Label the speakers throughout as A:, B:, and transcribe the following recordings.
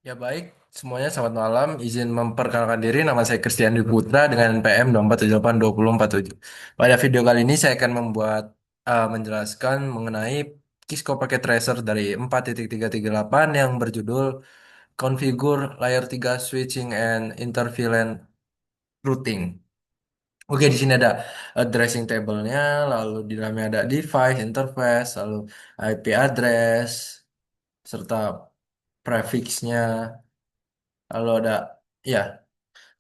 A: Ya baik, semuanya selamat malam. Izin memperkenalkan diri, nama saya Christian Dwi Putra dengan NPM 2478247. Pada video kali ini saya akan menjelaskan mengenai Cisco Packet Tracer dari 4.338 yang berjudul Configure Layer 3 Switching and InterVLAN Routing. Oke, di sini ada addressing table-nya, lalu di dalamnya ada device, interface, lalu IP address, serta prefix-nya, lalu ada ya.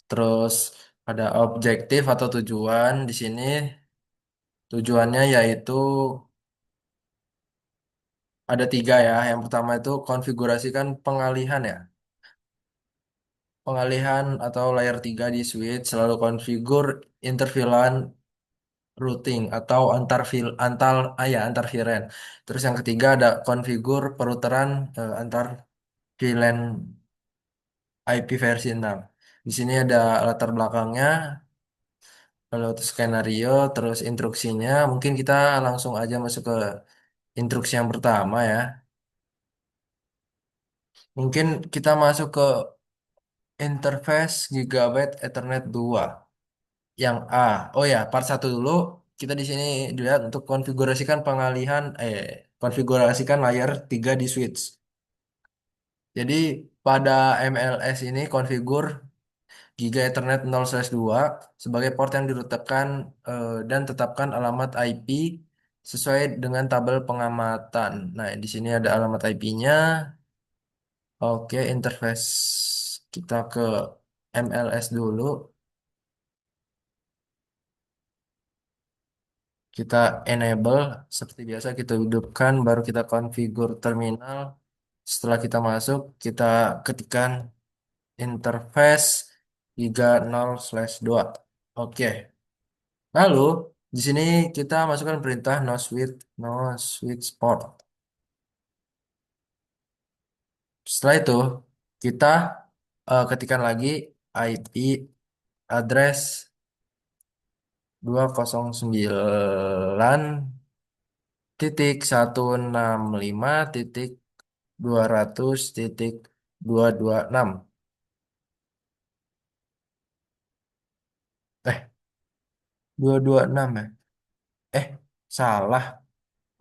A: Terus ada objektif atau tujuan di sini. Tujuannya yaitu ada tiga ya. Yang pertama itu konfigurasikan pengalihan ya. Pengalihan atau layer 3 di switch selalu konfigur interVLAN routing atau antar VLAN. Terus yang ketiga ada konfigur peruteran antar VLAN IP versi 6. Di sini ada latar belakangnya, lalu terus skenario, terus instruksinya. Mungkin kita langsung aja masuk ke instruksi yang pertama ya. Mungkin kita masuk ke interface Gigabyte Ethernet 2 yang A. Oh ya, part satu dulu. Kita di sini dilihat untuk konfigurasikan layar 3 di switch. Jadi pada MLS ini konfigur Giga Ethernet 0/2 sebagai port yang dirutekan dan tetapkan alamat IP sesuai dengan tabel pengamatan. Nah, di sini ada alamat IP-nya. Oke, interface kita ke MLS dulu. Kita enable seperti biasa kita hidupkan, baru kita configure terminal. Setelah kita masuk, kita ketikkan interface 30/2. Oke. Lalu di sini kita masukkan perintah no switch port. Setelah itu kita ketikkan lagi IP address 209.165.200.226. Eh, 226 ya? Eh, salah.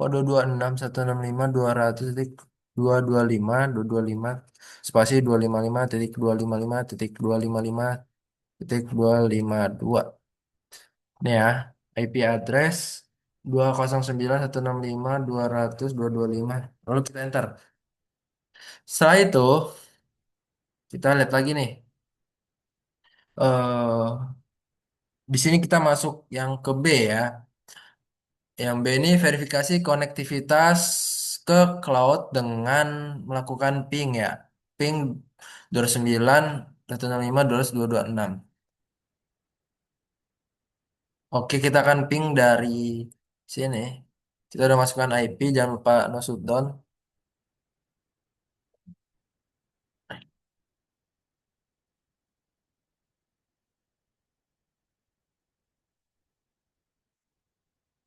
A: Kok 226.165.200.225 spasi 255.255.255.252. Ini ya, IP address 209.165.200.225. Lalu kita enter. Setelah itu, kita lihat lagi nih. eh di sini kita masuk yang ke B ya. Yang B ini verifikasi konektivitas ke cloud dengan melakukan ping ya. Ping 29.165.200.226. Oke, kita akan ping dari sini. Kita udah masukkan IP, jangan lupa no shutdown.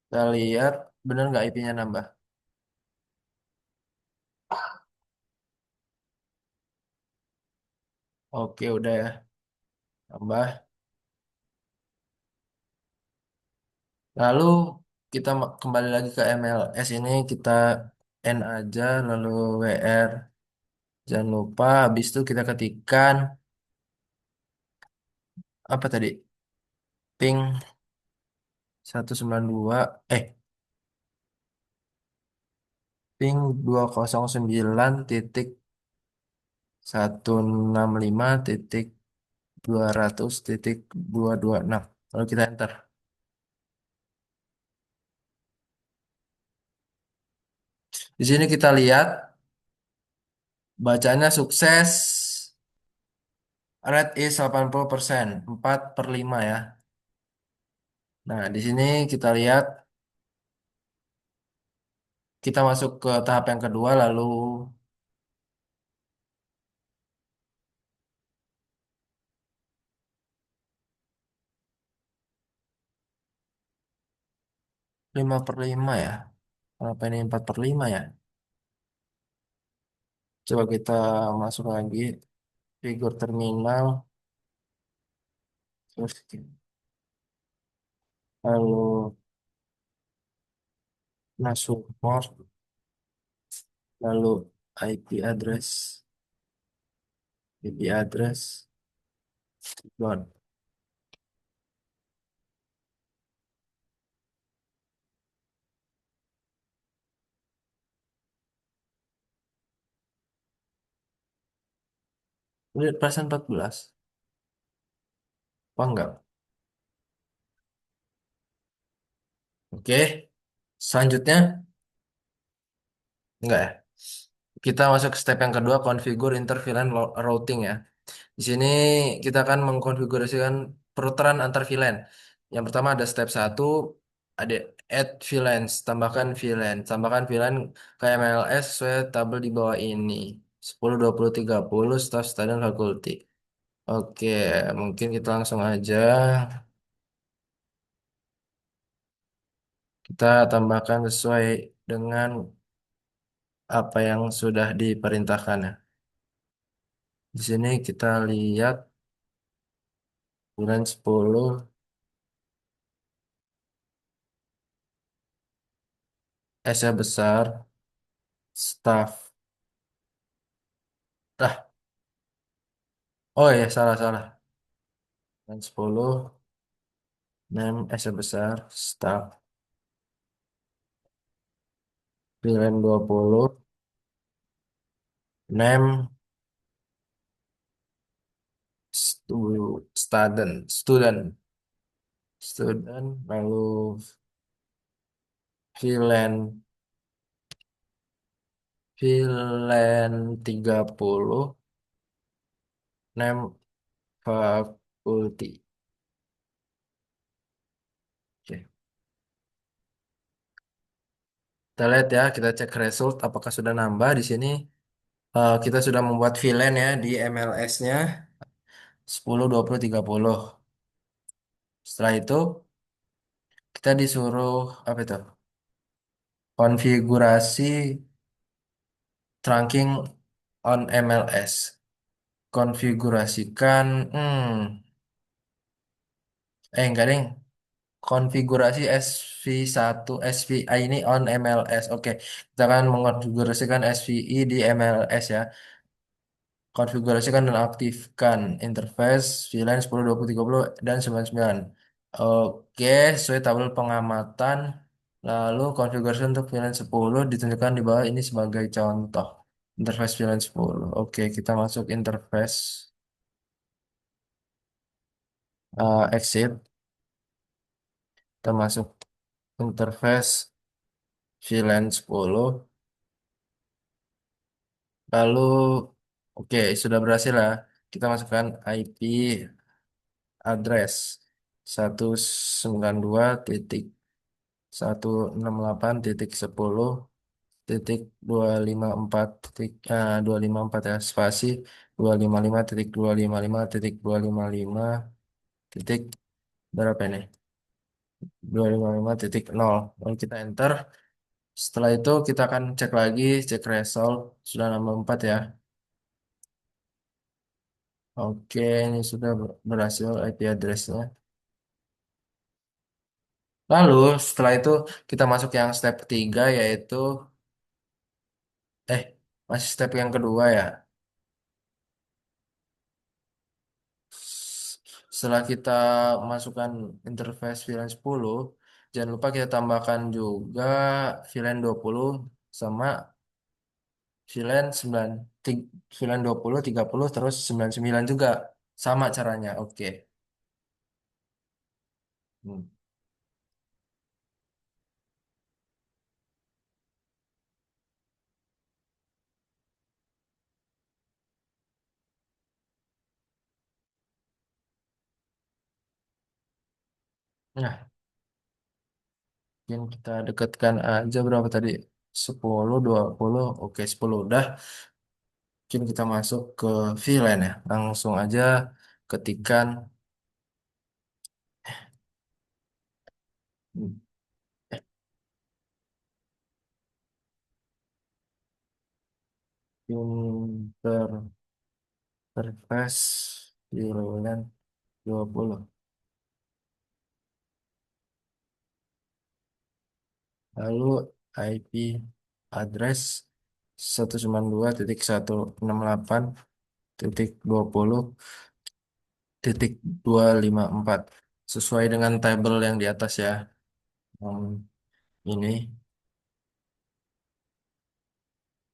A: Kita lihat bener nggak IP-nya nambah. Oke, udah ya. Tambah. Lalu kita kembali lagi ke MLS ini, kita N aja, lalu WR. Jangan lupa, habis itu kita ketikkan apa tadi? Ping 192, ping 209.165.200.226. Lalu kita enter. Di sini kita lihat bacanya sukses. Rate is 80%, 4/5 ya. Nah, di sini kita lihat kita masuk ke tahap yang kedua lalu 5/5 ya. Kenapa ini 4/5 ya? Coba kita masuk lagi. figur terminal, terus lalu masuk port, lalu IP address, IP address, dot. Ini persen 14, apa enggak? Oke, selanjutnya enggak ya? Kita masuk ke step yang kedua, configure interVLAN routing ya. Di sini kita akan mengkonfigurasikan peruteran antar VLAN. Yang pertama ada step satu, ada add VLANs, tambahkan VLAN ke MLS sesuai tabel di bawah ini. 10, 20, 30 staff standar faculty. Oke, mungkin kita langsung aja kita tambahkan sesuai dengan apa yang sudah diperintahkan ya. Di sini kita lihat bulan 10 S-nya besar, staff. Nah, oh ya salah. Bulan 10 name S-nya besar, staff. Bulan 20 name student, lalu VLAN, VLAN 30 name faculty. Oke. Kita lihat ya, kita cek result apakah sudah nambah di sini. Kita sudah membuat VLAN ya di MLS-nya 10, 20, 30. Setelah itu kita disuruh apa itu? Konfigurasi trunking on MLS. Konfigurasikan, enggak deng. Konfigurasi SV1, SVI ini on MLS. Oke, kita akan mengonfigurasikan SVI di MLS ya. Konfigurasikan dan aktifkan interface VLAN 10, 20, 30, dan 99. Oke, sesuai tabel pengamatan. Lalu konfigurasi untuk VLAN 10 ditunjukkan di bawah ini sebagai contoh. Interface VLAN 10. Oke, kita masuk interface exit. Kita masuk interface VLAN 10. Lalu, oke, sudah berhasil ya. Kita masukkan IP address 192.168.10.254 ya spasi 255.255.255 titik berapa ini 255.0. Lalu kita enter. Setelah itu kita akan cek lagi, cek result sudah nambah 4 ya. Oke, ini sudah berhasil IP addressnya. Lalu setelah itu kita masuk yang step ketiga yaitu eh masih step yang kedua ya. Setelah kita masukkan interface VLAN 10, jangan lupa kita tambahkan juga VLAN 20 sama VLAN 9, VLAN 20, 30 terus 99 juga. Sama caranya. Oke. Hmm. Nah, mungkin kita dekatkan aja berapa tadi? 10, 20. Oke, 10 udah. Mungkin kita masuk ke VLAN ya. Langsung aja ketikkan eh, interface Interface virulent 20. Lalu IP address 192.168.20.254 sesuai dengan tabel yang di atas ya. Yang ini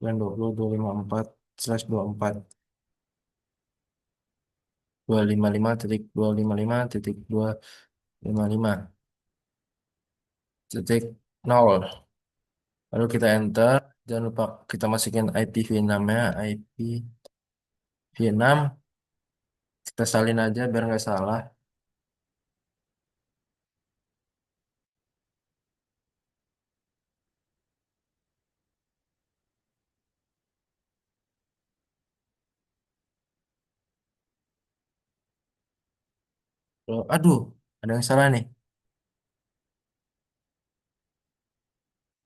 A: yang 20.254/255.255.255.0. Lalu kita enter. Jangan lupa kita masukin IPv6-nya. IPv6 kita salin aja biar nggak salah. Oh, aduh, ada yang salah nih.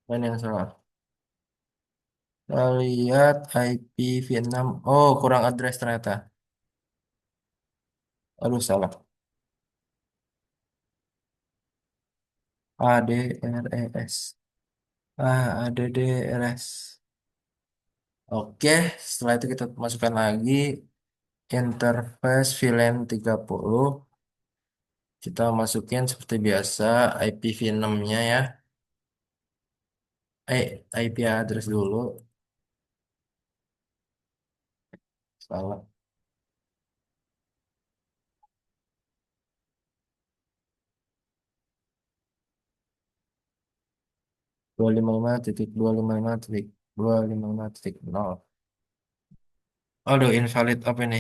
A: Mana yang salah? Kita lihat IPv6. Oh, kurang address ternyata. Aduh, salah. ADRES. ADDRS. Oke, setelah itu kita masukkan lagi interface VLAN 30. Kita masukin seperti biasa IPv6-nya ya. IP address dulu. Salah. 255.255.255.0. Aduh, invalid apa ini?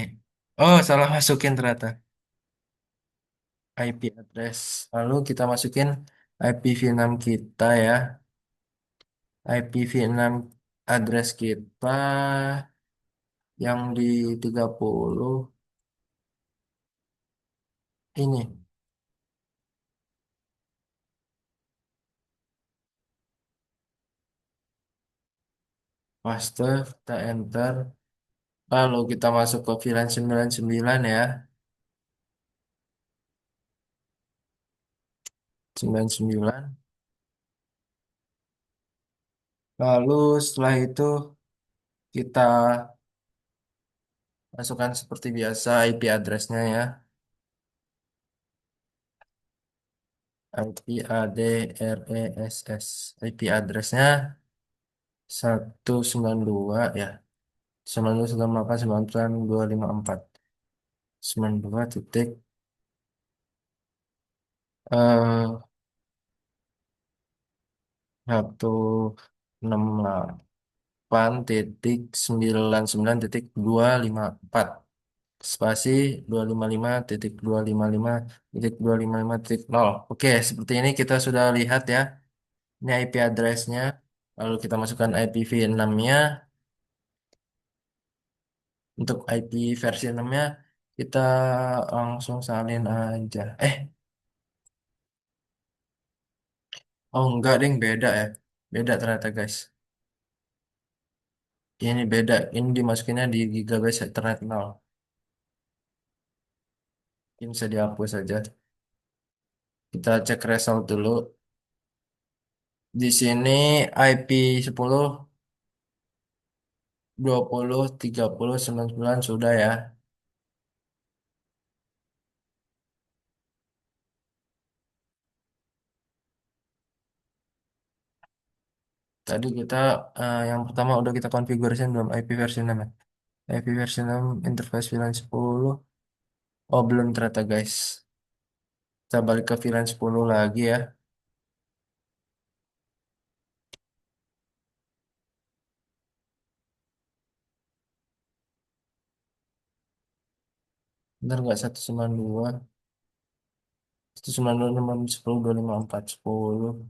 A: Oh, salah masukin ternyata. IP address. Lalu kita masukin IPv6 kita ya. IPv6 address kita yang di 30 ini. Paste, kita enter. Lalu kita masuk ke VLAN 99 ya. 99. Lalu setelah itu kita masukkan seperti biasa IP address-nya ya. IP address. IP address-nya 192 ya. 92.168.254. 92 titik 168.99.254 spasi 255.255.255.0. Oke, seperti ini kita sudah lihat ya. Ini IP address-nya. Lalu kita masukkan IPv6-nya. Untuk IP versi 6-nya kita langsung salin aja. Oh enggak ding, beda ya. Beda ternyata guys. Ini beda. Ini dimasukinnya di Gigabase Ethernet 0. Ini bisa dihapus saja. Kita cek result dulu. Di sini IP 10, 20, 30, 99 sudah ya. Tadi kita yang pertama udah kita konfigurasi belum IP versi 6 ya. IP versi 6 interface VLAN 10. Oh belum ternyata guys. Kita balik ke VLAN 10 lagi ya. Benar nggak 192? 192, 10, 254, 10.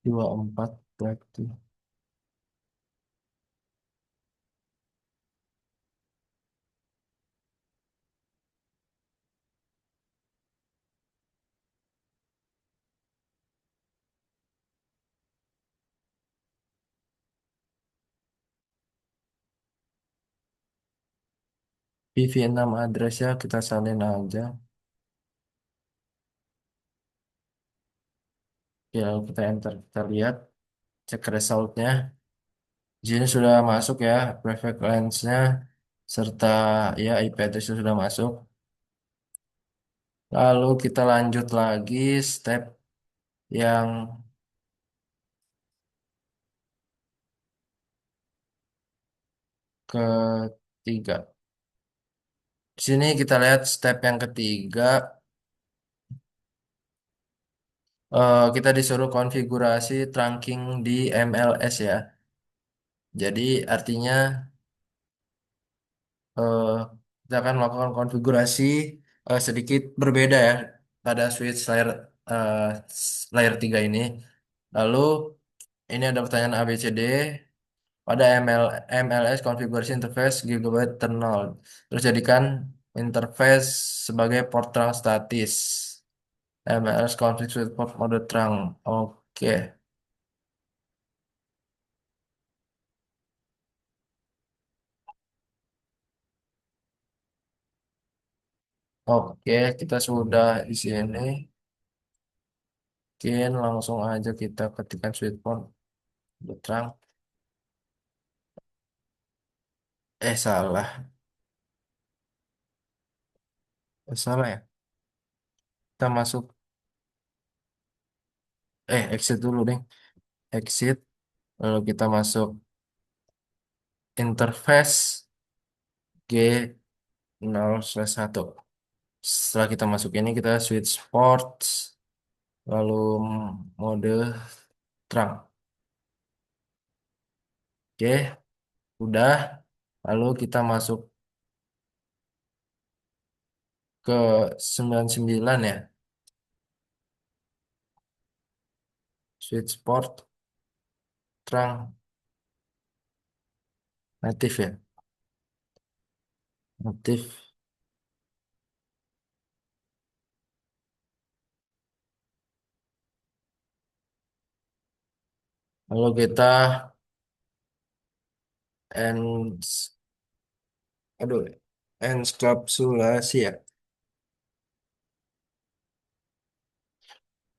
A: 24 berarti. PV6 address ya kita salin aja. Ya kita enter, kita lihat, cek resultnya. Di sini sudah masuk ya prefix lens-nya serta ya IP address sudah masuk. Lalu kita lanjut lagi step yang ketiga. Di sini kita lihat step yang ketiga, kita disuruh konfigurasi trunking di MLS ya. Jadi artinya eh, kita akan melakukan konfigurasi sedikit berbeda ya pada switch eh, layer 3 ini. Lalu ini ada pertanyaan ABCD pada MLS konfigurasi interface Gigabyte Terminal. Terus jadikan interface sebagai port terang statis. MLS config with port mode terang. Oke. Oke, kita sudah di sini. Mungkin langsung aja kita ketikkan switch port mode terang. Salah. Salah ya. Kita masuk, exit dulu deh. Exit. Lalu kita masuk interface G0/1. Setelah kita masuk ini, kita switch ports. Lalu mode terang. Oke, udah. Lalu kita masuk ke 99 ya. Switch port terang natif ya. Natif. Lalu kita ends, aduh, encapsulasi ya.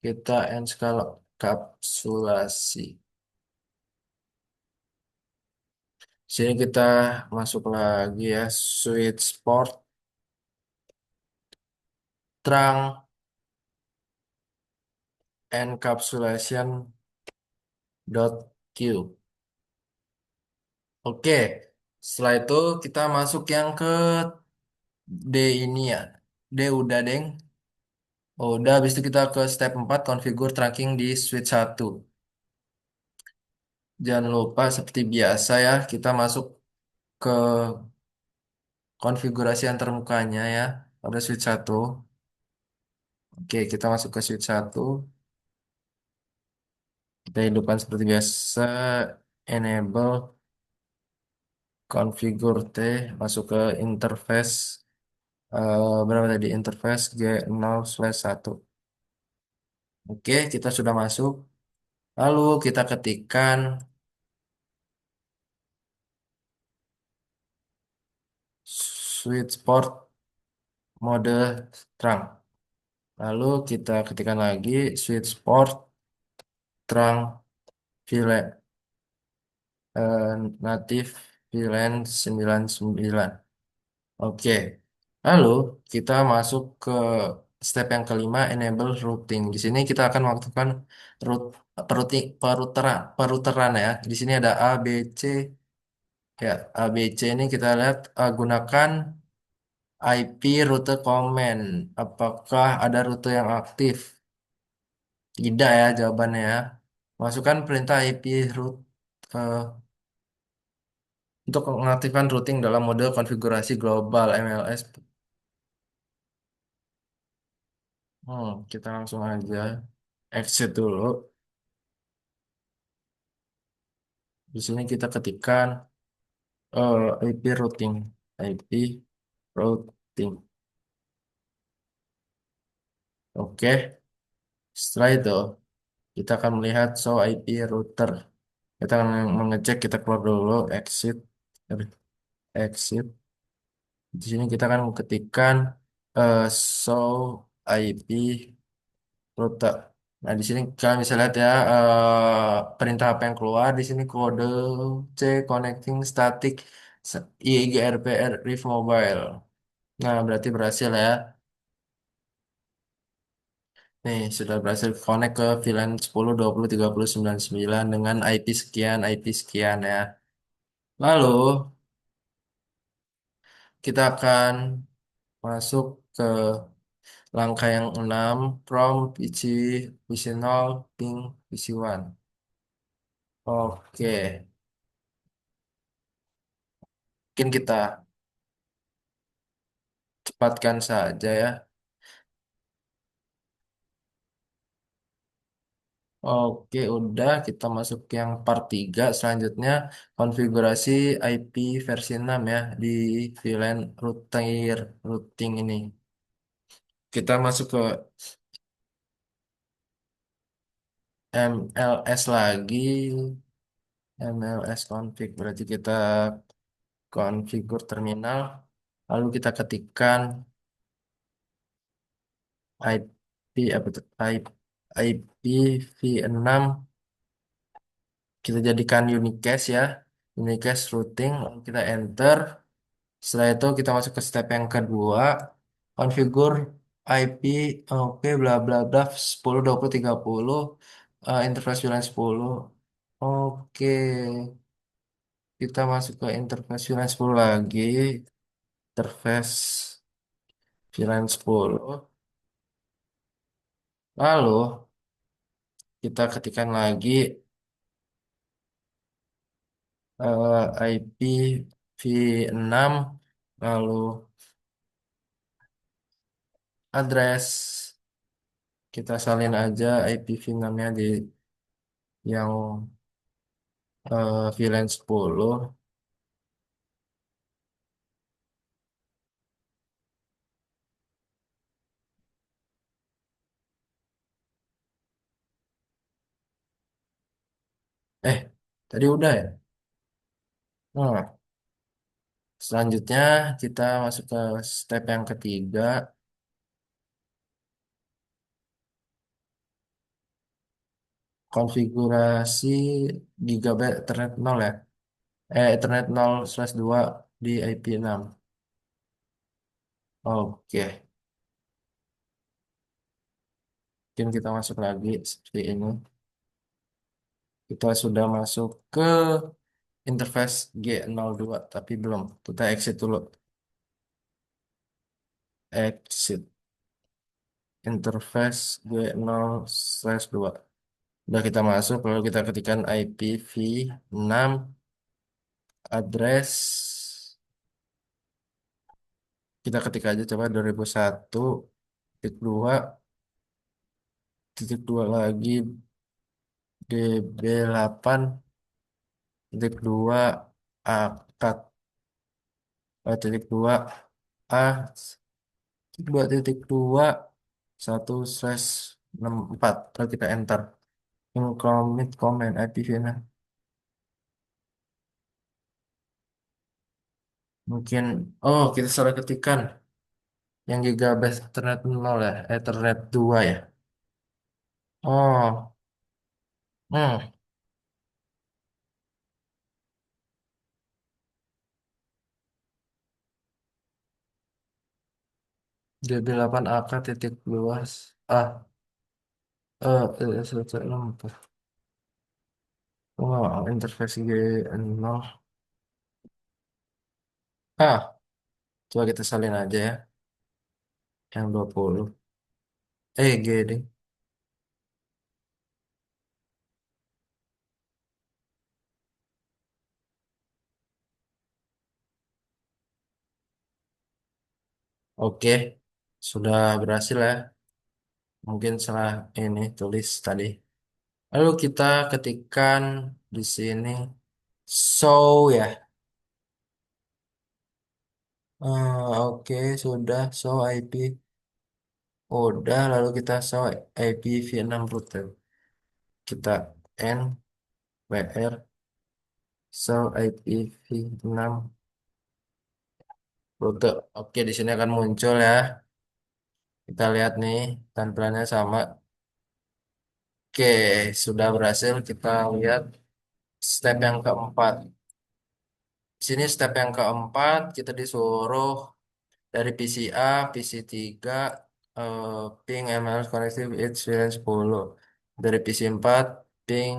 A: Kita encapsulasi. Sini kita masuk lagi ya, switch port terang encapsulation dot Q. Oke, setelah itu kita masuk yang ke D ini ya. D udah, Deng. Oh, udah, habis itu kita ke step 4 configure tracking di switch 1. Jangan lupa seperti biasa ya, kita masuk ke konfigurasi antarmukanya ya pada switch 1. Oke, kita masuk ke switch 1. Kita hidupkan seperti biasa, enable configure T, masuk ke interface, berapa tadi? Interface G0/1. Oke, kita sudah masuk. Lalu kita ketikkan switch port mode terang. Lalu kita ketikkan lagi switch port terang VLAN, natif VLAN 99. Oke. Lalu kita masuk ke step yang kelima, enable routing. Di sini kita akan melakukan root, peruteran ya. Di sini ada A, B, C. Ya, A, B, C ini kita lihat, gunakan IP rute command. Apakah ada rute yang aktif? Tidak ya jawabannya ya. Masukkan perintah IP root eh, untuk mengaktifkan routing dalam mode konfigurasi global MLS. Kita langsung aja exit dulu. Di sini kita ketikkan IP routing, IP routing. Oke, setelah itu kita akan melihat show IP router. Kita akan mengecek, kita keluar dulu, exit, exit. Di sini kita akan ketikkan show IP rute. Nah, di sini kalian bisa lihat ya perintah apa yang keluar. Di sini kode C connecting static IGRPR Riff Mobile. Nah, berarti berhasil ya. Nih, sudah berhasil connect ke VLAN 10.20.30.99 dengan IP sekian, IP sekian ya. Lalu, kita akan masuk ke langkah yang 6, from PC, PC0, ping PC1. Oke, mungkin kita cepatkan saja ya. Oke, udah kita masuk ke yang part 3. Selanjutnya konfigurasi IP versi 6 ya di VLAN routing ini. Kita masuk ke MLS lagi. MLS config berarti kita konfigur terminal. Lalu kita ketikkan IP apa tuh? IP v6 kita jadikan unicast ya. Unicast routing lalu kita enter. Setelah itu kita masuk ke step yang kedua, configure IP, oke, bla bla bla 10.20.30, interface VLAN 10. Oke, kita masuk ke interface VLAN 10 lagi, interface VLAN 10. Lalu kita ketikkan lagi IP v6, lalu address. Kita salin aja IPv6-nya di yang VLAN 10. Eh, tadi udah ya? Nah, selanjutnya kita masuk ke step yang ketiga, konfigurasi Gigabyte Ethernet 0 ya. Ethernet 0/2 di IP6. Oke, mungkin kita masuk lagi seperti ini. Kita sudah masuk ke interface G02, tapi belum. Kita exit dulu. Exit interface G0/2. Udah kita masuk, lalu kita ketikkan IPv6 address. Kita ketik aja coba 2001.2 lagi DB8.2 akad 2.2 a 2.2 1/64. Lalu kita enter. Incoming comment IPv6. Mungkin, oh kita salah ketikan. Yang gigabit Ethernet 0 ya, Ethernet 2 ya. Oh, hmm, DB8 AK titik luas. Selesai apa? Oh, interface G0. Ah, coba kita salin aja ya. Yang 20. G deh. Oke, sudah berhasil ya. Mungkin salah ini tulis tadi. Lalu kita ketikkan di sini show ya. Oke, sudah show IP. Udah, lalu kita show IPv6 router. Kita N WR show IPv6 Rute. Oke, di sini akan muncul ya. Kita lihat nih, tampilannya sama. Oke, sudah berhasil. Kita lihat step yang keempat. Di sini step yang keempat, kita disuruh dari PCA, PC3, ping MLS connective 10. Dari PC4, ping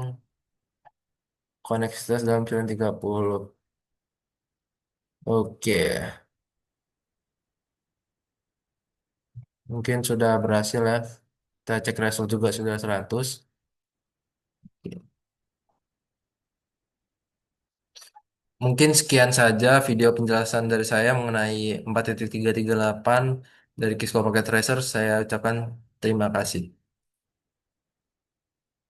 A: koneksitas dalam 30. Oke, mungkin sudah berhasil ya. Kita cek result juga sudah 100. Mungkin sekian saja video penjelasan dari saya mengenai 4.338 dari Kisco Pocket Tracer. Saya ucapkan terima kasih.